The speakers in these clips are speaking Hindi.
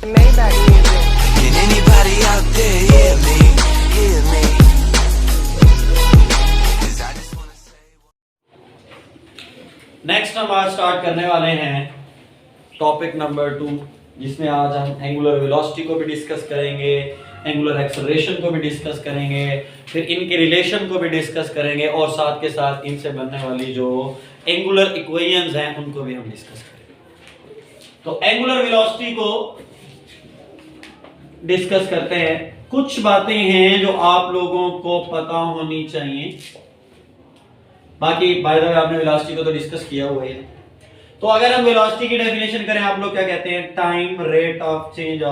Maybach music. Can anybody out there hear me? Hear me? 'Cause I just wanna say. Next हम आज स्टार्ट करने वाले हैं टॉपिक नंबर 2, जिसमें आज हम एंगुलर वेलोसिटी को भी डिस्कस करेंगे, एंगुलर एक्सेलरेशन को भी डिस्कस करेंगे, फिर इनके रिलेशन को भी डिस्कस करेंगे और साथ के साथ इनसे बनने वाली जो एंगुलर इक्वेशंस हैं उनको भी हम डिस्कस करेंगे। तो एंगुलर वेलोसिटी को डिस्कस करते हैं। कुछ बातें हैं जो आप लोगों को पता होनी चाहिए, बाकी बाय द वे आपने वेलोसिटी को तो डिस्कस किया हुआ है। तो अगर हम वेलोसिटी की डेफिनेशन करें, आप लोग क्या कहते हैं? Time rate of change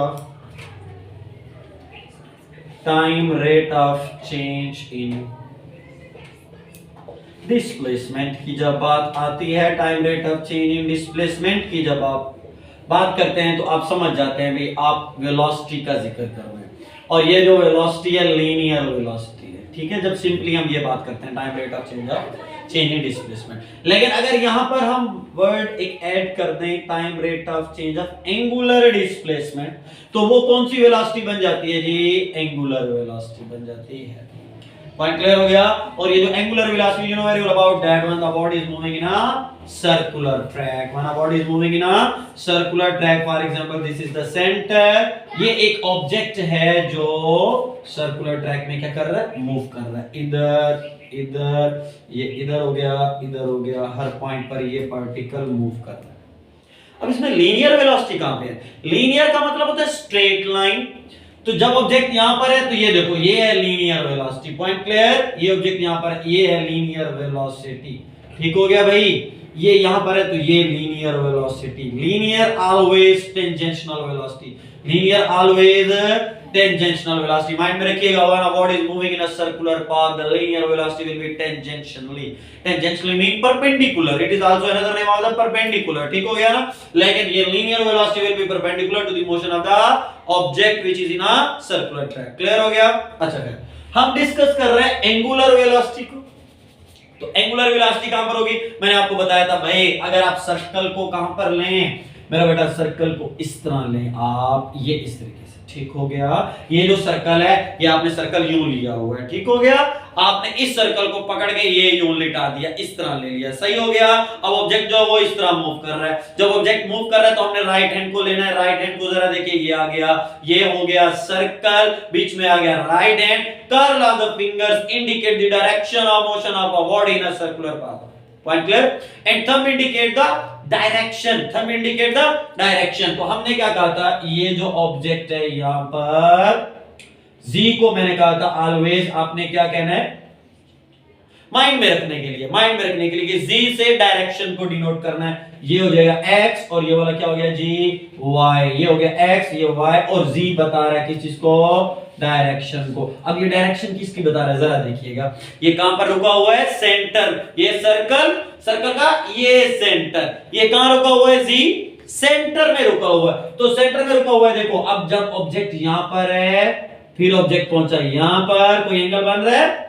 in displacement की जब बात आती है, time rate of change in displacement की जब आप बात करते हैं तो आप समझ जाते हैं भाई आप वेलोसिटी का जिक्र कर रहे हैं, और ये जो वेलोसिटी है लीनियर वेलोसिटी है, ठीक है। जब सिंपली हम ये बात करते हैं time rate of change in displacement. लेकिन अगर यहां पर हम वर्ड एक ऐड कर दें time rate of change of angular displacement, तो वो कौन सी वेलोसिटी बन जाती है जी? एंगुलर वेलोसिटी बन जाती है। पॉइंट क्लियर हो गया। और ये जो angular velocity, you know very well about that, when the body is moving in a circular track, when a body is moving in a circular track, for example this is the centre. ये एक ऑब्जेक्ट है जो सर्कुलर ट्रैक में क्या कर रहा है? मूव कर रहा है। इधर इधर, ये इधर हो गया, हर पॉइंट पर ये पार्टिकल मूव कर रहा है। अब इसमें लीनियर वेलोसिटी कहां पे है? लीनियर का मतलब होता है स्ट्रेट लाइन। तो जब ऑब्जेक्ट यहां पर है तो ये देखो, ये है लीनियर वेलोसिटी। Point clear. ये ऑब्जेक्ट यहां पर, ये है लीनियर वेलोसिटी। ठीक हो गया भाई। ये यहां पर है तो ये linear velocity. Linear always tangential velocity, linear always tangential velocity. Mind में रखिएगा, when a body is moving in a circular path the linear velocity will be tangentially mean perpendicular. It is also another name of the perpendicular. ठीक हो गया ना। लेकिन ये linear velocity will be perpendicular to the motion of the object which is in a circular track. Clear हो गया। अच्छा फिर हम डिस्कस कर रहे हैं एंगुलर वेलोसिटी को। तो एंगुलर वेलोसिटी कहां पर होगी? मैंने आपको बताया था भाई, अगर आप सर्कल को कहां पर लें मेरा बेटा, सर्कल को इस तरह लें आप, ये इस तरीके से। ठीक हो गया। ये जो सर्कल है, ये आपने सर्कल यूं लिया हुआ है। ठीक हो गया। आपने इस सर्कल को पकड़ के ये यूं लिटा दिया, इस तरह ले लिया। सही हो गया। अब ऑब्जेक्ट जो वो इस तरह मूव कर रहा है। जब ऑब्जेक्ट मूव कर रहा है तो हमने राइट हैंड को लेना है। राइट हैंड को जरा देखिए, ये आ गया, ये हो गया सर्कल, बीच में आ गया right hand. Curl of the fingers indicate the direction of motion of a body in a circular path. Point clear. And thumb indicate the direction, thumb indicate the direction. तो हमने क्या कहा था? ये जो ऑब्जेक्ट है यहां पर, जी को मैंने कहा था ऑलवेज आपने क्या कहना है? माइंड में रखने के लिए जी से डायरेक्शन को डिनोट करना है। ये हो जाएगा x और ये वाला क्या हो गया जी? y। ये हो गया x, ये y, और z बता रहा है किस चीज को? डायरेक्शन को। अब ये डायरेक्शन किसकी बता रहा है जरा देखिएगा। ये कहां पर रुका हुआ है? सेंटर। ये सर्कल का ये सेंटर, ये कहां रुका हुआ है जी? सेंटर में रुका हुआ है। तो सेंटर में रुका हुआ है। देखो अब जब ऑब्जेक्ट यहां पर है, फिर ऑब्जेक्ट पहुंचा यहां पर, कोई एंगल बन रहा है?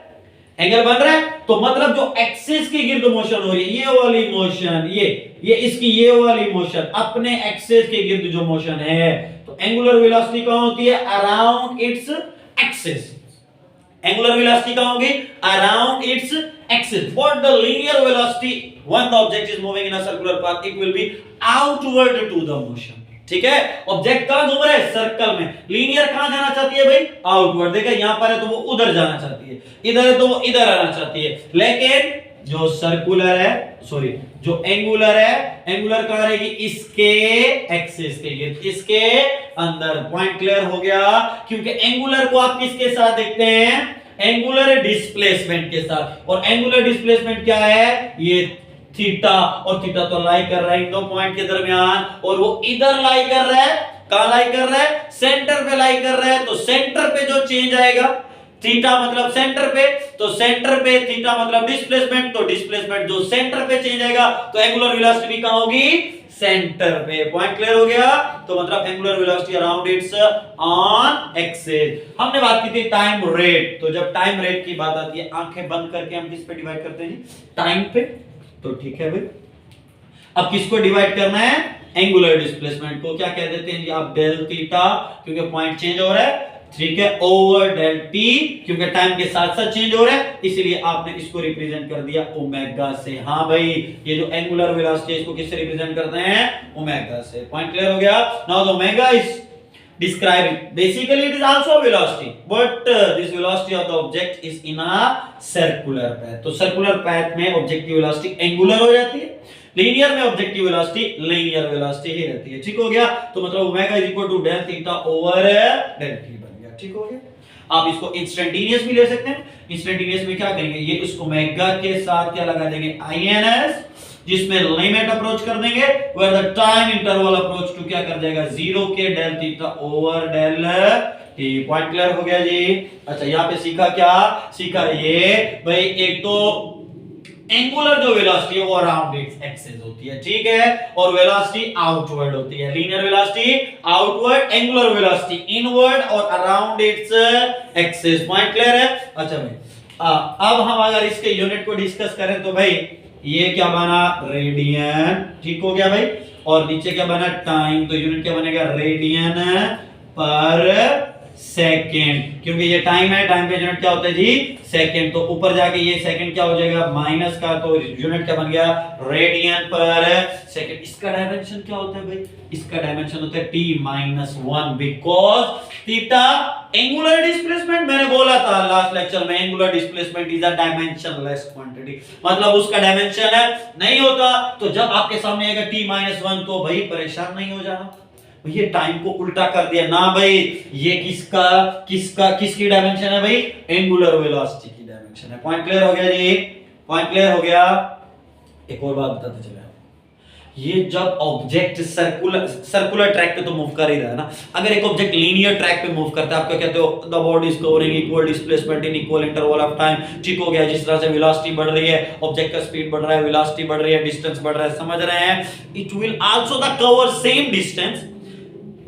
एंगल बन रहा है। तो मतलब जो एक्सिस के गिर्द मोशन हो रही है, ये वाली मोशन, ये इसकी ये वाली मोशन, अपने एक्सिस के गिर्द जो मोशन है, तो एंगुलर वेलोसिटी कहां होती है? Around its axis. Angular velocity कहां होगी? Around its axis. What the linear velocity when the object is moving in a circular path, it will be outward to the motion. ठीक है। ऑब्जेक्ट कहां घूम रहा है? सर्कल में। लीनियर कहां जाना चाहती है भाई? आउटवर्ड। देखा यहां पर है तो वो उधर जाना चाहती है, इधर है तो वो इधर आना चाहती है। लेकिन जो सर्कुलर है, सॉरी जो एंगुलर है, एंगुलर कहां रहेगी? इसके एक्सिस के गिर्द, इसके अंदर। पॉइंट क्लियर हो गया। क्योंकि एंगुलर को आप किसके साथ देखते हैं? एंगुलर डिस्प्लेसमेंट के साथ। और एंगुलर डिस्प्लेसमेंट क्या है? ये थीटा, और थीटा तो लाई कर रहा है इन दो पॉइंट के दरमियान, और वो इधर लाई कर रहा है। कहां लाई कर रहा है? सेंटर पे लाई कर रहा है। तो सेंटर पे जो चेंज आएगा, थीटा मतलब सेंटर पे, तो सेंटर पे थीटा मतलब डिस्प्लेसमेंट, तो डिस्प्लेसमेंट जो सेंटर पे चेंज आएगा, तो एंगुलर वेलोसिटी भी कहां होगी? सेंटर पे। पॉइंट क्लियर हो गया। तो मतलब angular velocity around its on axis. हमने बात की थी टाइम रेट। तो जब टाइम रेट की बात आती है, आंखें बंद करके हम किस पे डिवाइड करते हैं? टाइम पे। तो ठीक है भाई, अब किसको डिवाइड करना है? एंगुलर डिस्प्लेसमेंट को क्या कह देते हैं जी आप, डेल थीटा, क्योंकि पॉइंट चेंज हो रहा है, ठीक है, ओवर डेल टी, क्योंकि टाइम के साथ साथ चेंज हो रहा है, इसलिए आपने इसको रिप्रेजेंट कर दिया ओमेगा से। हाँ भाई, ये जो एंगुलर वेलोसिटी इसको किससे रिप्रेजेंट करते हैं, ओमेगा से। पॉइंट क्लियर हो गया। Now the omega is describing, basically it is also a velocity, but this velocity of the object is in a circular path। तो circular path में objective velocity angular हो जाती है, लीनियर में ऑब्जेक्टिव वेलोसिटी लीनियर वेलोसिटी ही रहती है। ठीक हो गया। तो मतलब omega is equal to del theta over del t बन गया। ठीक हो गया। आप इसको इंस्टेंटेनियस भी ले सकते हैं। इंस्टेंटेनियस में क्या करेंगे, ये इस ओमेगा के साथ क्या लगा देंगे, INS, जिसमें लिमिट अप्रोच कर देंगे, where the time interval approach to क्या कर जाएगा, 0 के del theta over del t. Point clear हो गया जी। अच्छा, यहाँ पे सीखा क्या, सीखा ये भाई, एक तो एंगुलर जो वेलोसिटी है वो अराउंड इट्स एक्सिस होती है, ठीक है, और वेलोसिटी आउटवर्ड होती है। Linear velocity outward, angular velocity inward और around its axis. Point clear है। अच्छा भाई, अब हम अगर इसके यूनिट को डिस्कस करें तो भाई ये क्या बना, रेडियन। ठीक हो गया भाई। और नीचे क्या बना, टाइम। तो यूनिट क्या बनेगा, रेडियन पर सेकेंड, क्योंकि ये टाइम है, टाइम का यूनिट क्या होता है जी, सेकेंड। तो ऊपर जाके ये सेकेंड क्या हो जाएगा, माइनस का, तो यूनिट क्या बन गया, रेडियन पर सेकेंड। इसका डायमेंशन क्या होता है भाई, इसका डायमेंशन होता है t-1, because theta angular displacement, मैंने बोला था लास्ट लेक्चर में, angular displacement is a dimensionless quantity, मतलब उसका डायमेंशन है नहीं होता। तो जब आपके सामने आएगा t-1 तो भाई परेशान नहीं हो जाना, ये टाइम को उल्टा कर दिया ना भाई, ये किसकी डायमेंशन है भाई, एंगुलर वेलोसिटी की डायमेंशन है। पॉइंट क्लियर हो गया जी, पॉइंट क्लियर हो गया। एक और बात बताते चले, ये जब ऑब्जेक्ट सर्कुलर ट्रैक पे तो मूव कर ही रहा है ना, अगर एक ऑब्जेक्ट लीनियर ट्रैक पे मूव करता है, आप क्या कहते हो, the body is covering equal displacement in equal interval of time. ठीक हो गया। जिस तरह से वेलोसिटी बढ़ रही है, ऑब्जेक्ट का स्पीड बढ़ रहा है, वेलोसिटी बढ़ रही है, डिस्टेंस बढ़ रहा है, समझ रहे हैं, it will also the cover same distance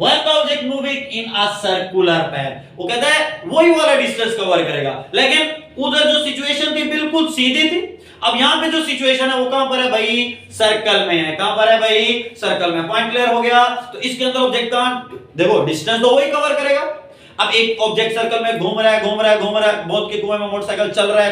when the object moving in a circular path। वो कहता है वही वाला डिस्टेंस कवर करेगा, लेकिन उधर जो सिचुएशन थी बिल्कुल सीधी थी, अब यहां पे जो सिचुएशन है वो कहां पर है भाई, सर्कल में है। कहां पर है भाई, सर्कल में। पॉइंट क्लियर हो गया। तो इसके अंदर ऑब्जेक्ट का देखो डिस्टेंस तो वही कवर करेगा। अब एक ऑब्जेक्ट सर्कल में घूम रहा है, बहुत के कुएं में मोटरसाइकिल चल रहा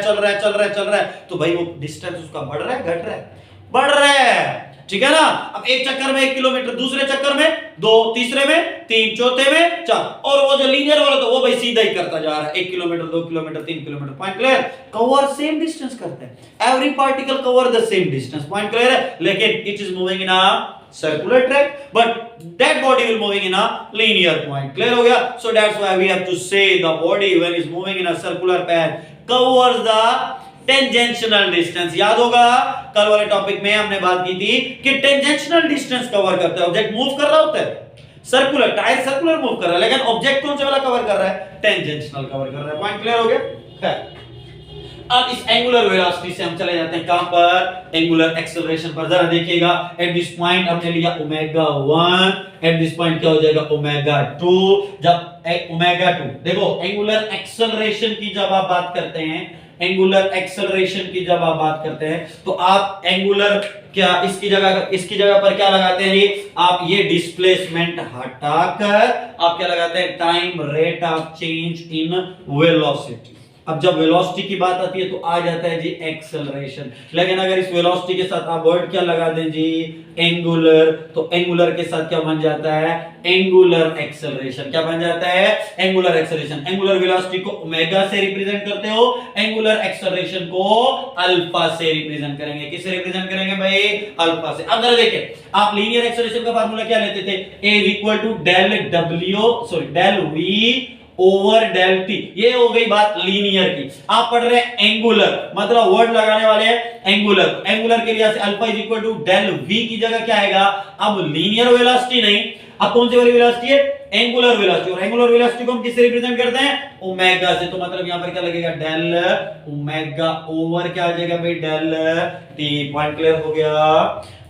है, तो भाई वो डिस्टेंस उसका बढ़ रहा है, घट रहा है, बढ़ रहा है, ठीक है ना। अब एक चक्कर में 1 किलोमीटर, दूसरे चक्कर में 2, तीसरे में 3, चौथे में 4, और वो जो लीनियर वाला तो वो भाई सीधा ही करता जा रहा है, 1 kilometre, 2 kilometre, 3 kilometre. Point clear. Cover same distance करते हैं, every particle cover the same distance. Point clear है। लेकिन it is moving in a circular track, but that body will moving in a linear point। clear हो गया। So that's why we have to say the body when is moving in a circular path covers the tangential distance. याद होगा कल वाले टॉपिक में हमने बात की थी कि टेंजेंशियल डिस्टेंस कवर करता है, ऑब्जेक्ट मूव कर रहा होता है, सर्कुलर, टायर सर्कुलर मूव कर रहा है, लेकिन ऑब्जेक्ट कौन से वाला कवर कर रहा है, टेंजेंशियल कवर कर रहा है। पॉइंट क्लियर हो गया। अब इस एंगुलर वेलोसिटी से हम चले जाते हैं कहां पर, एंगुलर एक्सेलरेशन पर। जरा देखिएगा, एट दिस पॉइंट हमने लिया ओमेगा 1, एट दिस पॉइंट क्या हो जाएगा, ओमेगा 2। जब ओमेगा 2 देखो, एंगुलर एक्सेलरेशन की जब आप बात करते हैं, एंगुलर एक्सेलरेशन की जब आप बात करते हैं तो आप एंगुलर क्या इसकी जगह पर क्या लगाते हैं जी, आप ये डिस्प्लेसमेंट हटाकर आप क्या लगाते हैं, time rate of change in velocity. अब जब वेलोसिटी की बात आती है तो आ जाता है जी एक्सेलरेशन, लेकिन अगर इस वेलोसिटी के साथ आप वर्ड क्या लगा दें जी, एंगुलर, तो एंगुलर के साथ क्या बन जाता है, एंगुलर एक्सेलरेशन। क्या बन जाता है, एंगुलर एक्सेलरेशन। एंगुलर वेलोसिटी को ओमेगा से रिप्रेजेंट करते हो, एंगुलर एक्सेलरेशन को अल्फा से रिप्रेजेंट करेंगे। किससे रिप्रेजेंट करेंगे भाई, अल्फा से। अब जरा देखिए, आप लीनियर एक्सेलरेशन का फार्मूला क्या लेते थे, a equal to del v over del t. ये हो गई बात लीनियर की। आप पढ़ रहे हैं एंगुलर, मतलब वर्ड लगाने वाले हैं एंगुलर। एंगुलर के लिए alpha is equal to del v की जगह क्या आएगा, अब लीनियर वेलोसिटी नहीं, अब कौन सी वाली वेलोसिटी है, एंगुलर वेलोसिटी। और एंगुलर वेलोसिटी को हम किससे रिप्रेजेंट करते हैं, ओमेगा से। तो मतलब यहां पर क्या लगेगा, डेल ओमेगा ओवर क्या आ जाएगा भाई, डेल टी। पॉइंट क्लियर हो गया,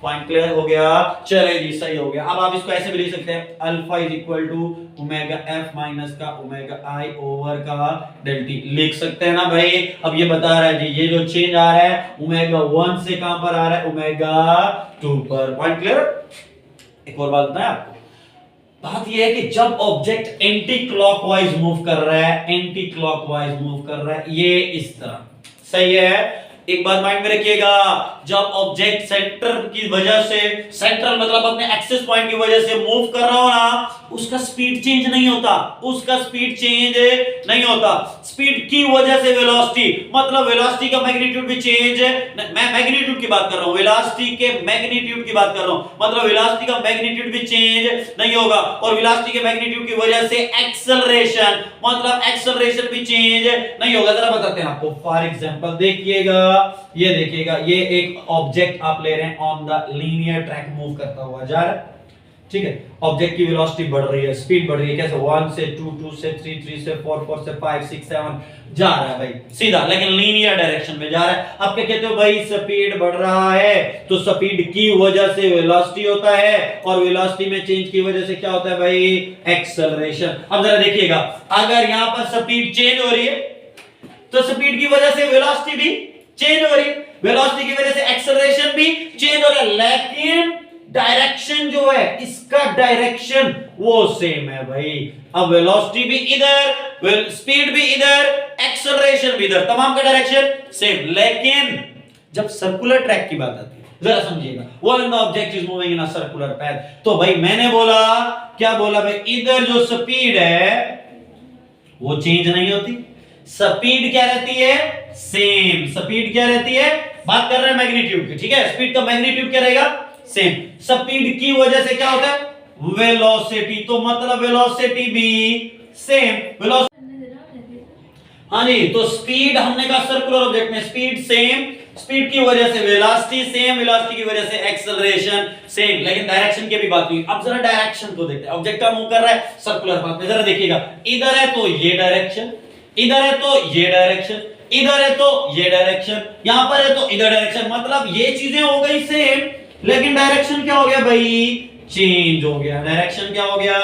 पॉइंट क्लियर हो गया। चले जी, सही हो गया। अब आप इसको ऐसे भी लिख सकते हैं, alpha is equal to omega f minus का ओमेगा आई ओवर का डेल टी लिख सकते हैं ना भाई। अब ये बता रहा है जी, ये जो चेंज आ रहा है ओमेगा 1 से कहां पर आ रहा है, ओमेगा 2 पर। Point clear. एक और बात बताएं आपको, बात यह है कि जब ऑब्जेक्ट एंटी क्लॉकवाइज मूव कर रहा है, एंटी क्लॉकवाइज मूव कर रहा है, ये इस तरह, सही है। एक बात माइंड में रखिएगा, जब ऑब्जेक्ट सेंटर की वजह से, सेंट्रल मतलब अपने एक्सिस पॉइंट की वजह से मूव कर रहा हो ना, उसका स्पीड चेंज नहीं होता, उसका स्पीड चेंज नहीं होता। स्पीड की वजह से वेलोसिटी, मतलब वेलोसिटी का मैग्नीट्यूड भी चेंज, मैं मैग्नीट्यूड की बात कर रहा हूं, वेलोसिटी के मैग्नीट्यूड की बात कर रहा हूं, मतलब वेलोसिटी का मैग्नीट्यूड भी चेंज नहीं होगा। और वेलोसिटी के मैग्नीट्यूड की वजह से एक्सेलरेशन, मतलब एक्सेलरेशन भी चेंज नहीं होगा। जरा बताते हैं आपको, फॉर एग्जांपल देखिएगा, ये देखिएगा, ये एक ऑब्जेक्ट आप ले रहे हैं on the linear track move करता हुआ जा रहा है, ठीक है। ऑब्जेक्ट की वेलोसिटी बढ़ रही है, स्पीड बढ़ रही है, कैसे 1 से 2, 2 से 3, 3 से 4, 4 से 5, 6, 7 जा रहा है भाई सीधा, लेकिन लीनियर डायरेक्शन में जा रहा है। अब क्या कहते हो भाई, स्पीड बढ़ रहा है, तो स्पीड की वजह से वेलोसिटी होता है, और वेलोसिटी में चेंज की वजह से क्या होता है भाई, एक्सेलरेशन। अब जरा देखिएगा, अगर यहां पर स्पीड चेंज हो रही है तो स्पीड की वजह से वेलोसिटी भी चेंज हो रही है, वेलोसिटी की वजह से एक्सेलरेशन भी चेंज हो रहा है, लेकिन डायरेक्शन जो है, इसका डायरेक्शन वो सेम है भाई। अब वेलोसिटी भी इधर, स्पीड भी इधर, एक्सेलरेशन भी इधर, तमाम का डायरेक्शन सेम। लेकिन जब सर्कुलर ट्रैक की बात आती है, जरा समझिएगा, when the object is moving in a circular path, तो भाई मैंने बोला, क्या बोला भाई, इधर जो स्पीड है वो चेंज नहीं होती, स्पीड क्या रहती है, सेम। स्पीड क्या रहती है, बात कर रहे हैं मैग्नीट्यूड की, ठीक है। स्पीड का मैग्नीट्यूड क्या रहेगा, सेम। स्पीड की वजह से क्या होता है, वेलोसिटी, तो मतलब वेलोसिटी भी सेम। वेलोसिटी, हाँ जी, तो स्पीड हमने कहा सर्कुलर ऑब्जेक्ट में स्पीड सेम, स्पीड की वजह से वेलोसिटी सेम, वेलोसिटी की वजह से एक्सेलरेशन सेम, लेकिन डायरेक्शन की भी बात हुई। अब जरा डायरेक्शन को देखते हैं, ऑब्जेक्ट का मूव कर रहा है सर्कुलर पाथ में, जरा देखिएगा, इधर है तो ये डायरेक्शन, इधर है तो ये डायरेक्शन, इधर है तो ये डायरेक्शन, यहां पर है तो इधर डायरेक्शन, मतलब ये चीजें हो गई सेम, लेकिन डायरेक्शन क्या हो गया भाई, चेंज हो गया। डायरेक्शन क्या हो गया,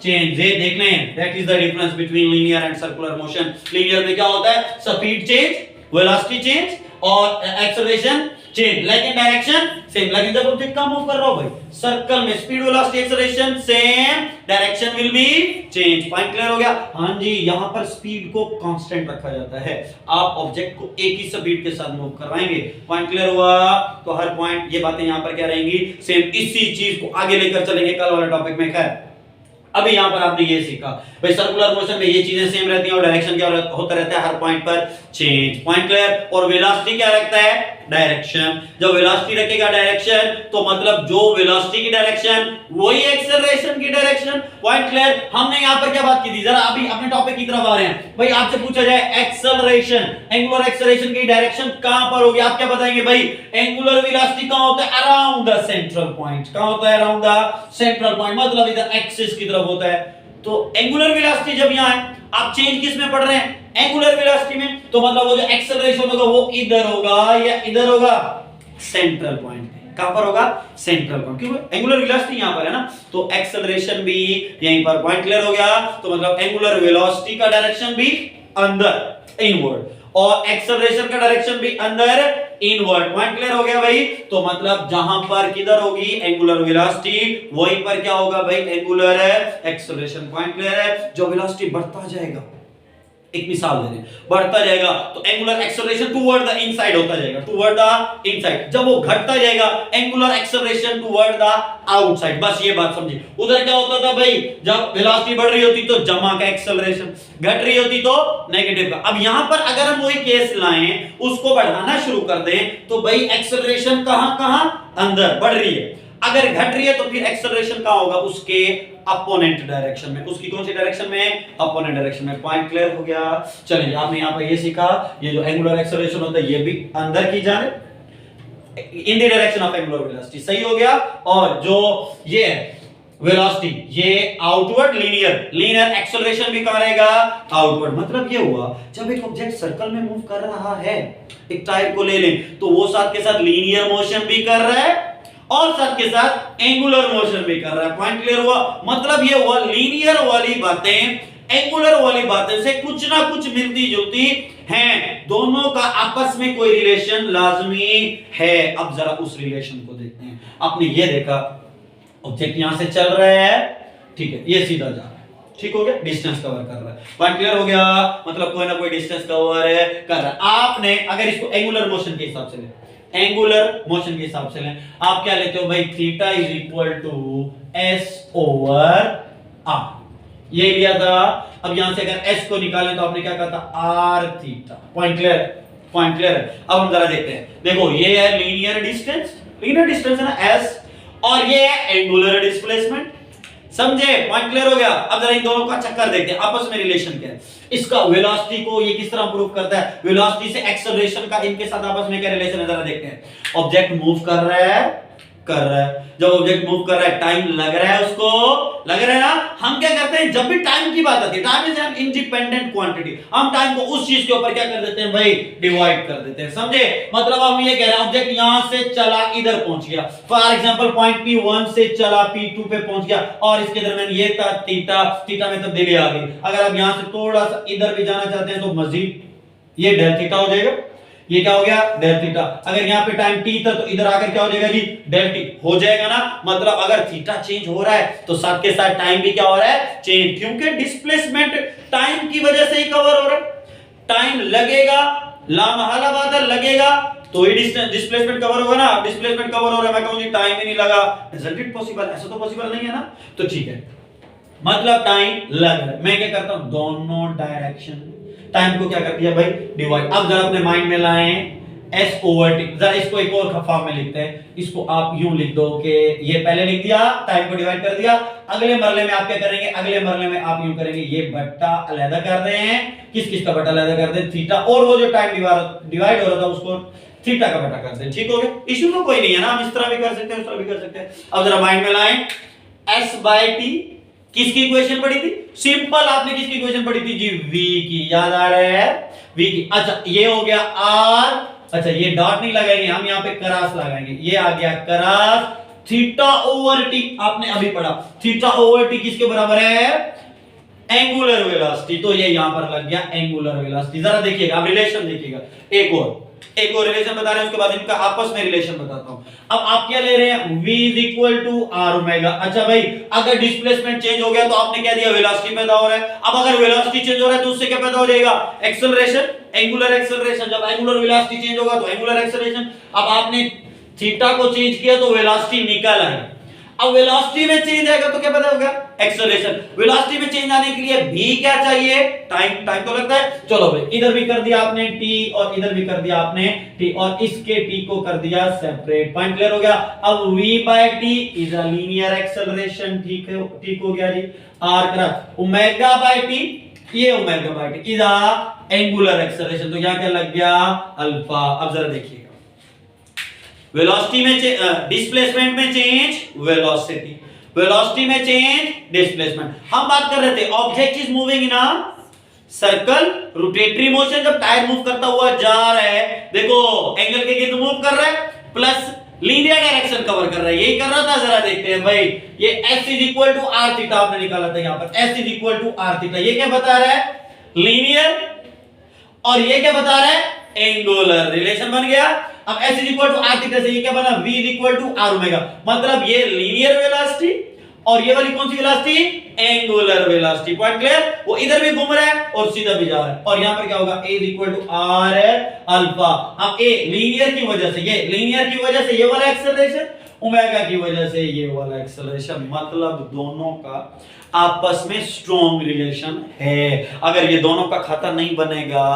चेंज। ये देख लें, that is the difference between linear and circular motion. Linear में क्या होता है, स्पीड चेंज, वेलोसिटी चेंज और एक्सेलरेशन चेंज, लेकिन डायरेक्शन सेम। लेकिन जब ऑब्जेक्ट का मूव कर रहा हो भाई सर्कल में, speed, velocity, acceleration same, direction will be change. Point clear हो गया, हाँ जी। यहां पर स्पीड को कांस्टेंट रखा जाता है, आप ऑब्जेक्ट को एक ही स्पीड के साथ मूव करवाएंगे। पॉइंट क्लियर हुआ, तो हर पॉइंट, ये बातें यहां पर क्या रहेंगी, सेम। इसी चीज को आगे लेकर चलेंगे कल वाले टॉपिक में। खैर अभी यहां पर आपने ये सीखा भाई, सर्कुलर मोशन में ये चीजें सेम रहती हैं और डायरेक्शन क्या होता रहता है हर पॉइंट पर, चेंज। Point clear. और वेलोसिटी क्या रखता है, डायरेक्शन। जब वेलोसिटी रखेगा डायरेक्शन, तो मतलब जो वेलोसिटी की डायरेक्शन वही एक्सेलरेशन की डायरेक्शन। Point clear. हमने यहां पर क्या बात की थी, जरा अभी अपने टॉपिक की तरफ आ रहे हैं भाई। आपसे पूछा जाए एक्सेलरेशन, एंगुलर एक्सेलरेशन की डायरेक्शन कहां पर होगी, आप क्या बताएंगे भाई, एंगुलर वेलोसिटी कहां होता है, अराउंड द सेंट्रल पॉइंट। कहां होता है, अराउंड द सेंट्रल पॉइंट, मतलब इधर एक्सिस की तरफ होता है। तो एंगुलर वेलोसिटी जब यहां है, आप चेंज किस में पढ़ रहे हैं, एंगुलर वेलोसिटी में, तो मतलब वो जो एक्सेलरेशन होगा वो इधर होगा या इधर होगा, सेंट्रल पॉइंट। कहां पर होगा, सेंट्रल पॉइंट, क्योंकि एंगुलर वेलोसिटी यहां पर है ना, तो एक्सेलरेशन भी यहीं पर। पॉइंट क्लियर हो गया, तो मतलब एंगुलर वेलोसिटी का डायरेक्शन भी अंदर, इनवर्ड, और एक्सेलरेशन का डायरेक्शन भी अंदर, इनवर्ड। पॉइंट क्लियर हो गया भाई। तो मतलब जहां पर किधर होगी एंगुलर वेलोसिटी, वहीं पर क्या होगा भाई, एंगुलर एक्सेलरेशन। पॉइंट क्लियर है। जो वेलोसिटी बढ़ता जाएगा, एक मिसाल दे रहे हैं, बढ़ता जाएगा तो angular acceleration toward the inside होता जाएगा, टुवर्ड द इनसाइड। जब वो घटता जाएगा, angular acceleration toward the outside. बस ये बात समझिए। उधर क्या होता था भाई, जब वेलोसिटी बढ़ रही होती तो जमा का एक्सेलरेशन, घट रही होती तो नेगेटिव का। अब यहां पर अगर हम वही केस लाएं, उसको बढ़ाना शुरू कर दें, तो भाई एक्सेलरेशन कहां कहां, अंदर बढ़ रही है। अगर घट रही है तो फिर एक्सेलरेशन कहां होगा, उसके अपोनेंट डायरेक्शन में। उसकी कौन सी डायरेक्शन में, अपोनेंट डायरेक्शन में। पॉइंट क्लियर हो गया। चलिए आपने यहां पर ये सीखा, ये जो एंगुलर एक्सेलरेशन होता है ये भी अंदर की जानिब, in the direction of angular velocity, सही हो गया। और जो ये वेलोसिटी, ये आउटवर्ड, लीनियर एक्सेलरेशन भी कहां रहेगा, आउटवर्ड। मतलब ये हुआ, जब एक ऑब्जेक्ट सर्कल में मूव कर रहा है, एक टायर को ले लें, तो वो साथ के साथ लीनियर मोशन भी कर रहा है और साथ के साथ एंगुलर मोशन भी कर रहा है। पॉइंट क्लियर हुआ। मतलब ये हुआ, लीनियर वाली बातें एंगुलर वाली बातें से कुछ ना कुछ मिलती जुलती हैं, दोनों का आपस में कोई रिलेशन लाजमी है। अब जरा उस रिलेशन को देखते हैं। आपने ये देखा ऑब्जेक्ट यहां से चल रहा है, ठीक है, ये सीधा जा रहा है, ठीक हो गया, डिस्टेंस कवर कर रहा है, पॉइंट क्लियर हो गया, मतलब कोई ना कोई डिस्टेंस कवर कर रहा है। आपने अगर इसको एंगुलर मोशन के हिसाब से ले, एंगुलर मोशन के हिसाब से लें, आप क्या लेते हो भाई, theta is equal to s over r, ये लिया था। अब यहां से अगर एस को निकालें तो आपने क्या कहा था, r theta, point clear, point clear है। अब हम जरा देखते हैं, देखो ये है लीनियर डिस्टेंस, लीनियर डिस्टेंस है ना एस, और ये है एंगुलर डिस्प्लेसमेंट, समझे, पॉइंट क्लियर हो गया। अब जरा इन दोनों का चक्कर देखते हैं, आपस में रिलेशन क्या है, इसका वेलोसिटी को ये किस तरह प्रूव करता है, वेलोसिटी से एक्सेलरेशन का इनके साथ आपस में क्या रिलेशन है, जरा देखते हैं। ऑब्जेक्ट मूव कर रहा है, जब ऑब्जेक्ट मूव कर रहा है टाइम लग रहा है उसको, लग रहा है ना। हम क्या करते हैं, जब भी टाइम की बात आती है, time is an independent quantity, हम टाइम को उस चीज के ऊपर क्या कर देते हैं भाई, डिवाइड कर देते हैं, समझे। मतलब हम ये कह रहे हैं ऑब्जेक्ट यहां से चला इधर पहुंच गया, फॉर एग्जांपल पॉइंट P1 से चला P2 पे पहुंच गया, और इसके दरमियान ये था थीटा, थीटा में तब्दीली आ गई। अगर आप यहां से थोड़ा सा इधर भी जाना चाहते हैं तो मजीद ये डेल थीटा हो जाएगा, ये क्या हो गया, डेल थीटा। अगर यहाँ पे टाइम t था तो इधर आकर क्या हो जाएगा जी, डेल t हो जाएगा ना। मतलब अगर थीटा चेंज हो रहा है तो साथ के साथ टाइम भी क्या हो रहा है, चेंज, क्योंकि डिस्प्लेसमेंट टाइम की वजह से ही कवर हो रहा है। टाइम लगेगा, लामहला बात है, लगेगा तो ही डिस्प्लेसमेंट कवर होगा ना। डिस्प्लेसमेंट कवर हो रहा है, मैं कहूं जी टाइम ही नहीं लगा, इजंट इट पॉसिबल, ऐसा तो पॉसिबल नहीं है ना। तो ठीक है, मतलब टाइम लग रहा है, मैं क्या करता हूं, दोनों डायरेक्शन टाइम को क्या कर दिया भाई, डिवाइड। अब जरा अपने माइंड में लाएं s ओवर t, जरा इसको एक और फॉर्म में लिखते हैं। इसको आप यूं लिख दो कि ये पहले लिख दिया, टाइम को डिवाइड कर दिया, अगले मरले में आप क्या करेंगे, अगले मरले में आप यूं करेंगे, ये बट्टा अलग कर रहे हैं, किस किस का बट्टा अलग कर दें, थीटा, और वो जो टाइम डिवाइड हो रहा था उसको थीटा का बट्टा कर दें, ठीक हो गया। इशू तो कोई नहीं है ना, हम इस तरह भी कर सकते हैं, उस तरह भी कर सकते हैं। अब जरा माइंड में लाएं, s बाय t किसकी इक्वेशन पढ़ी थी, सिंपल, आपने किसकी इक्वेशन पढ़ी थी जी, v की, याद आ रहा है, v की। अच्छा ये हो गया r, अच्छा ये डॉट नहीं लगाएंगे, हम यहाँ पे क्रॉस लगाएंगे, ये आ गया क्रॉस थीटा ओवर t, आपने अभी पढ़ा थीटा ओवर t किसके बराबर है, एंगुलर वेलोसिटी, तो ये यहां पर लग गया एंगुलर वेलोसिटी। जरा देखिएगा, अब रिलेशन देखिएगा, एक और रिलेशन बता रहे हैं, उसके बाद इनका आपस में रिलेशन बताता हूं। अब आप क्या ले रहे हैं, v is equal to are omega. अच्छा भाई, अगर डिस्प्लेसमेंट चेंज हो गया तो आपने क्या दिया, वेलोसिटी पैदा हो रहा है। अब अगर वेलोसिटी चेंज हो रहा है तो उससे क्या पैदा हो जाएगा, एक्सेलरेशन, एंगुलर एक्सेलरेशन। जब एंगुलर वेलोसिटी चेंज होगा तो एंगुलर एक्सेलरेशन। अब आपने थीटा को चेंज किया तो वेलोसिटी निकल आई। अब वेलोसिटी में चेंज आएगा तो क्या पता होगा, एक्सेलरेशन। वेलोसिटी में चेंज आने के लिए भी क्या चाहिए, टाइम, टाइम तो लगता है। चलो भाई, इधर भी कर दिया आपने t और इधर भी कर दिया आपने t, और इसके t को कर दिया सेपरेट, पॉइंट क्लियर हो गया। अब v by t is a linear acceleration, ठीक है, ठीक हो गया जी। r cross omega by t, ये omega by t is a angular acceleration, तो यहां क्या लग गया, अल्फा। अब जरा देखिए, वेलोसिटी में डिस्प्लेसमेंट में चेंज, वेलोसिटी, वेलोसिटी में चेंज, डिस्प्लेसमेंट। हम बात कर रहे थे object is moving in a circle, rotatory motion, जब टायर मूव करता हुआ जा रहा है, देखो एंगल के गिर्द मूव कर रहा है, प्लस लीनियर डायरेक्शन कवर कर रहा है, यही कर रहा था। जरा देखते हैं भाई, ये s is equal to are theta आपने निकाला था, यहां पर s is equal to are theta, ये क्या बता रहा है, लीनियर, और ये क्या बता रहा है, एंगुलर, रिलेशन बन गया। अब s is equal to are theta से ये क्या बना, v is equal to are omega, मतलब ये लीनियर वेलोसिटी और ये वाली कौन सी velocity, angular velocity, point clear. वो इधर भी घूम रहा है और सीधा भी जा रहा है, और यहां पर क्या होगा, a is equal to r alpha. अब a लीनियर की वजह से, ये लीनियर की वजह से ये वाला एक्सेलरेशन, ओमेगा की वजह से ये वाला एक्सेलरेशन, मतलब दोनों का आपस में स्ट्रॉन्ग रिलेशन है। अगर ये दोनों का खाता नहीं बनेगा,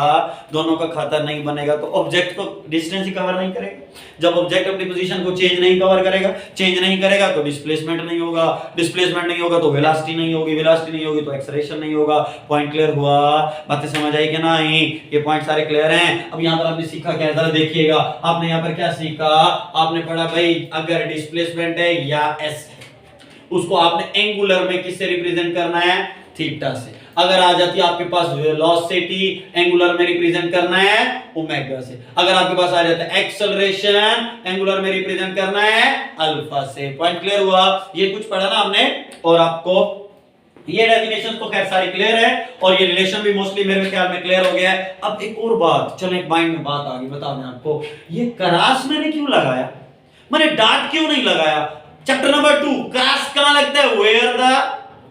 दोनों का खाता नहीं बनेगा तो ऑब्जेक्ट को डिस्टेंस ही कवर नहीं करेगा। जब ऑब्जेक्ट अपनी पोजीशन को चेंज नहीं कवर करेगा, चेंज नहीं करेगा तो डिस्प्लेसमेंट नहीं होगा, डिस्प्लेसमेंट नहीं होगा तो वेलोसिटी नहीं होगी, वेलोसिटी नहीं होगी तो एक्सेलरेशन नहीं होगा। पॉइंट क्लियर हुआ, बातें समझ आई कि नहीं, ये पॉइंट सारे क्लियर हैं। अब यहां पर आपने सीखा क्या, जरा देखिएगा, आपने यहां पर क्या सीखा, आपने पढ़ा भाई अगर डिस्प्लेसमेंट है या s है, उसको आपने एंगुलर में किससे रिप्रेजेंट करना है, थीटा से। अगर आ जाती है आपके पास वेलोसिटी, एंगुलर में रिप्रेजेंट करना है ओमेगा से। अगर आपके पास आ जाता है एक्सेलरेशन, एंगुलर में रिप्रेजेंट करना है अल्फा से। पॉइंट क्लियर हुआ, ये कुछ पढ़ा ना हमने, और आपको ये डेफिनेशन तो खैर सारी क्लियर है, और ये रिलेशन भी मोस्टली मेरे ख्याल में क्लियर हो गया है। अब एक और बात, चलो एक माइंड में बात आ गई, बता दें आपको, ये क्रॉस मैंने क्यों लगाया, मैंने डॉट क्यों नहीं लगाया। चैप्टर नंबर 2, क्रॉस कहां लगता है? Where the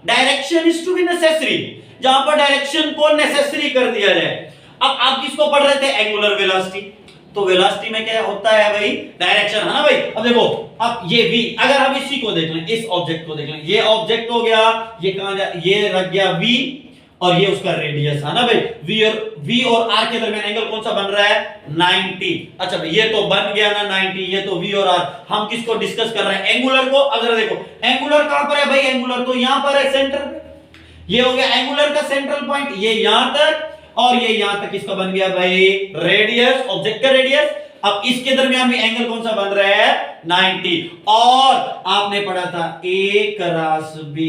direction is to be necessary, जहां पर डायरेक्शन को नेसेसरी कर दिया जाए। अब आप किसको पढ़ रहे थे? Angular velocity. तो वेलोसिटी में क्या होता है भाई? डायरेक्शन, है ना भाई। अब देखो, अब ये v, अगर हम इसी को देख लें, इस ऑब्जेक्ट को देख लें, ये ऑब्जेक्ट हो गया, ये कहां जा, ये रख गया v और ये उसका रेडियस है ना भाई। v और r के दरमियान एंगल कौन सा बन रहा है? 90। अच्छा भाई, ये तो बन गया ना 90, ये तो v और r। हम किसको डिस्कस कर रहे हैं? एंगुलर को। अब जरा देखो, एंगुलर कहां पर है भाई? एंगुलर तो यहां पर है, सेंटर पे। ये हो गया एंगुलर का सेंट्रल पॉइंट, ये यहां तक और ये यहां तक किसका बन गया भाई? रेडियस, ऑब्जेक्ट का रेडियस। अब इसके दरमियान भी एंगल कौन सा बन रहा है? 90। और आपने पढ़ा था a क्रॉस b,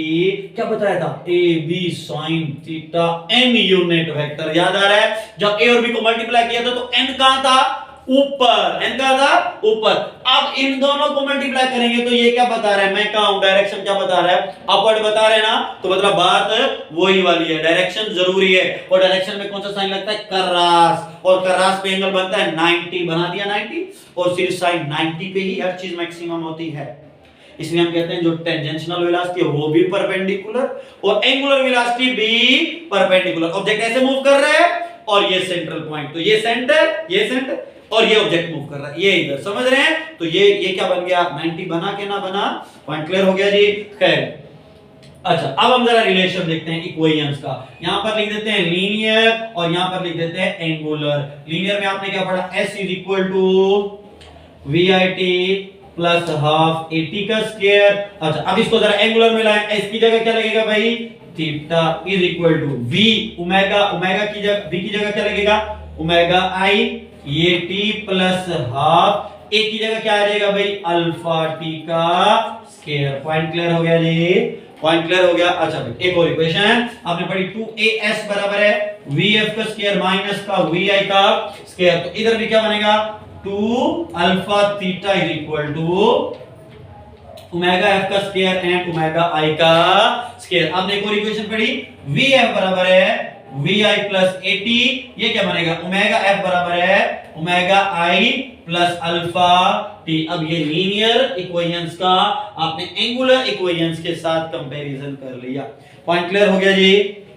क्या बताया था? a b sin theta n unit vector, याद आ रहा है? जब a और b को मल्टीप्लाई किया था तो n कहां था? ऊपर। n कहां था? ऊपर। अब इन दोनों को मल्टीप्लाई करेंगे तो ये क्या बता रहा है? मैं कहां हूं? डायरेक्शन क्या बता रहा है? अपवर्ड बता रहे हैं ना, तो मतलब बात वही वाली है, डायरेक्शन जरूरी है। और डायरेक्शन में कौन सा साइन लगता है? क्रॉस। और क्रॉस पे एंगल बनता है 90, बना दिया 90। और सिर्फ साइन 90 पे ही हर चीज मैक्सिमम होती है। इसलिए हम कहते हैं जो टेंजेंशियल वेलोसिटी है वो भी परपेंडिकुलर और एंगुलर वेलोसिटी भी परपेंडिकुलर। ऑब्जेक्ट ऐसे मूव कर रहा है और ये सेंट्रल पॉइंट, तो ये सेंटर और ये ऑब्जेक्ट मूव कर रहा है, ये इधर, समझ रहे हैं? तो ये क्या बन गया? 90 बना के ना बना? पॉइंट क्लियर हो गया जी। खैर, अच्छा, अब हम जरा रिलेशन देखते हैं इक्वेशंस का। यहां पर लिख देते हैं लीनियर और यहां पर लिख देते हैं एंगुलर। लीनियर में आपने क्या पढ़ा? s is equal to vit plus half at का स्क्वायर। अच्छा, अब इसको जरा एंगुलर में लाएं, इसकी जगह क्या लगेगा भाई? Theta is equal to v omega, omega की जगह v की जगह क्या लगेगा? ओमेगा i ये t प्लस हाफ, a की जगह क्या आ जाएगा भाई? अल्फा t का स्क्वायर। पॉइंट क्लियर हो गया जी, पॉइंट क्लियर हो गया। अच्छा भाई, एक और इक्वेशन आपने पढ़ी, 2as बराबर है vf का स्क्वायर माइनस का vi का स्क्वायर। तो इधर भी क्या बनेगा? 2 alpha theta is equal to omega f का स्क्वायर एंड ओमेगा i का स्क्वायर। आपने एक और इक्वेशन पढ़ी, vf बराबर है vi प्लस at, ये क्या बनेगा? ओमेगा f बराबर है omega i plus alpha t। अब ये लीनियर इक्वेशंस का आपने एंगुलर इक्वेशंस के साथ कंपैरिजन कर लिया। पॉइंट क्लियर हो गया जी,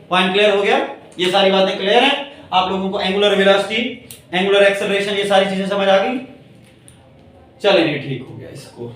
पॉइंट क्लियर हो गया। ये सारी बातें क्लियर हैं आप लोगों को? एंगुलर वेलोसिटी, एंगुलर एक्सेलरेशन, ये सारी चीजें समझ आ गई? चलिए, ठीक हो गया इसको।